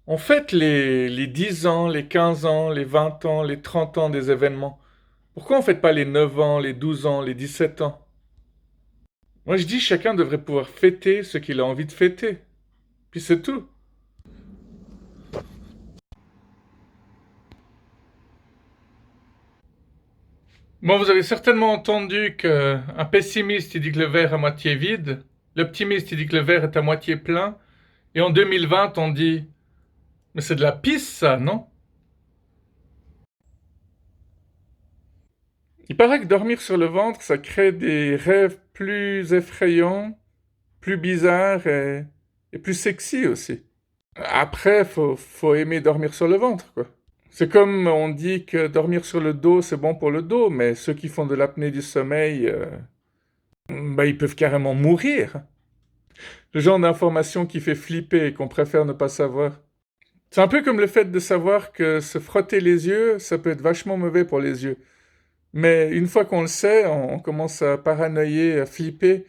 On fête les 10 ans, les 15 ans, les 20 ans, les 30 ans des événements. Pourquoi on fête pas les 9 ans, les 12 ans, les 17 ans? Moi je dis chacun devrait pouvoir fêter ce qu'il a envie de fêter. Puis c'est tout. Bon, vous avez certainement entendu qu'un pessimiste il dit que le verre est à moitié vide, l'optimiste il dit que le verre est à moitié plein, et en 2020 on dit mais c'est de la pisse ça, non? Il paraît que dormir sur le ventre ça crée des rêves plus effrayants, plus bizarre et plus sexy aussi. Après, faut aimer dormir sur le ventre, quoi. C'est comme on dit que dormir sur le dos, c'est bon pour le dos, mais ceux qui font de l'apnée du sommeil, bah, ils peuvent carrément mourir. Le genre d'information qui fait flipper et qu'on préfère ne pas savoir. C'est un peu comme le fait de savoir que se frotter les yeux, ça peut être vachement mauvais pour les yeux. Mais une fois qu'on le sait, on commence à paranoïer, à flipper,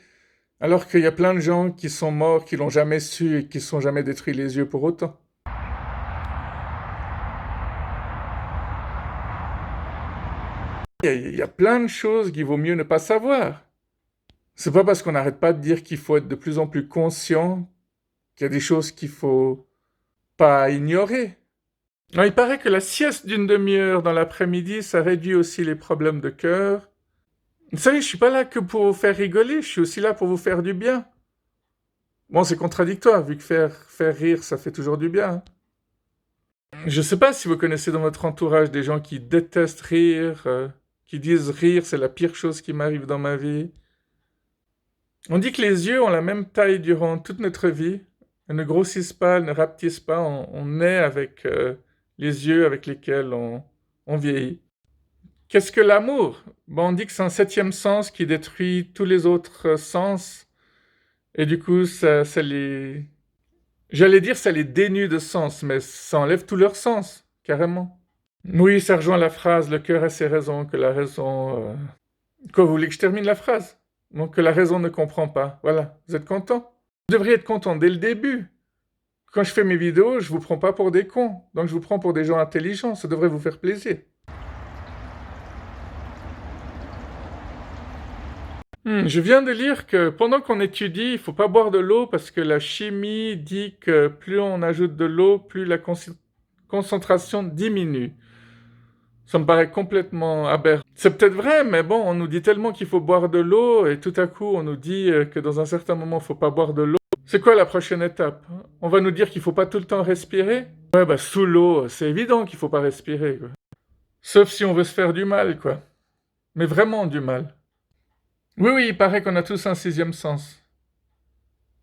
alors qu'il y a plein de gens qui sont morts, qui l'ont jamais su et qui ne se sont jamais détruits les yeux pour autant. Il y a plein de choses qu'il vaut mieux ne pas savoir. C'est pas parce qu'on n'arrête pas de dire qu'il faut être de plus en plus conscient qu'il y a des choses qu'il faut pas ignorer. Non, il paraît que la sieste d'une demi-heure dans l'après-midi, ça réduit aussi les problèmes de cœur. Vous savez, je suis pas là que pour vous faire rigoler, je suis aussi là pour vous faire du bien. Bon, c'est contradictoire, vu que faire rire, ça fait toujours du bien, hein. Je sais pas si vous connaissez dans votre entourage des gens qui détestent rire, qui disent rire, c'est la pire chose qui m'arrive dans ma vie. On dit que les yeux ont la même taille durant toute notre vie. Elles ne grossissent pas, elles ne rapetissent pas. On naît avec les yeux avec lesquels on vieillit. Qu'est-ce que l'amour? Bon, on dit que c'est un septième sens qui détruit tous les autres sens. Et du coup, ça les... J'allais dire ça les dénude de sens, mais ça enlève tout leur sens, carrément. Oui, ça rejoint la phrase «le cœur a ses raisons, que la raison...» Quoi, vous voulez que je termine la phrase? Donc que la raison ne comprend pas. Voilà, vous êtes content? Vous devriez être content dès le début. Quand je fais mes vidéos, je vous prends pas pour des cons. Donc je vous prends pour des gens intelligents, ça devrait vous faire plaisir. Je viens de lire que pendant qu'on étudie, il faut pas boire de l'eau parce que la chimie dit que plus on ajoute de l'eau, plus la concentration diminue. Ça me paraît complètement aberrant. C'est peut-être vrai, mais bon, on nous dit tellement qu'il faut boire de l'eau et tout à coup on nous dit que dans un certain moment il faut pas boire de l'eau. C'est quoi la prochaine étape? On va nous dire qu'il faut pas tout le temps respirer? Ouais, bah sous l'eau, c'est évident qu'il faut pas respirer, quoi. Sauf si on veut se faire du mal, quoi. Mais vraiment du mal. Oui, oui, il paraît qu'on a tous un sixième sens.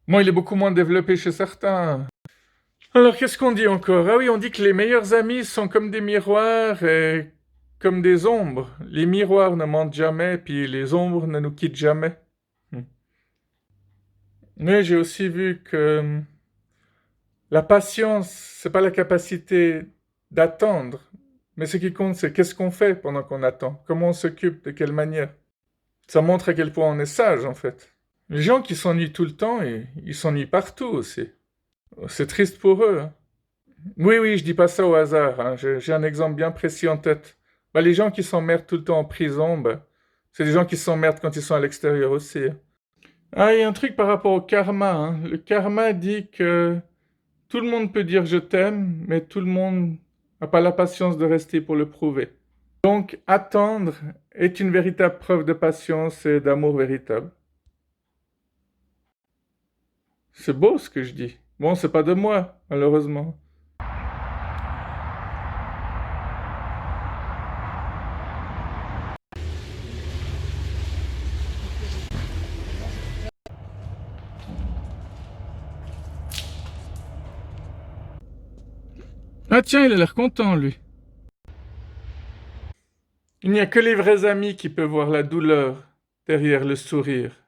Bon, il est beaucoup moins développé chez certains. Alors, qu'est-ce qu'on dit encore? Ah oui, on dit que les meilleurs amis sont comme des miroirs et comme des ombres. Les miroirs ne mentent jamais, puis les ombres ne nous quittent jamais. Hmm. Mais j'ai aussi vu que la patience, c'est pas la capacité d'attendre, mais ce qui compte, c'est qu'est-ce qu'on fait pendant qu'on attend, comment on s'occupe, de quelle manière. Ça montre à quel point on est sage, en fait. Les gens qui s'ennuient tout le temps, ils s'ennuient partout aussi. C'est triste pour eux, hein. Oui, oui, je dis pas ça au hasard, hein. J'ai un exemple bien précis en tête. Bah, les gens qui s'emmerdent tout le temps en prison, bah, c'est des gens qui s'emmerdent quand ils sont à l'extérieur aussi, hein. Ah, il y a un truc par rapport au karma, hein. Le karma dit que tout le monde peut dire je t'aime, mais tout le monde n'a pas la patience de rester pour le prouver. Donc, attendre est une véritable preuve de patience et d'amour véritable. C'est beau ce que je dis. Bon, c'est pas de moi, malheureusement. Ah tiens, il a l'air content, lui. Il n'y a que les vrais amis qui peuvent voir la douleur derrière le sourire.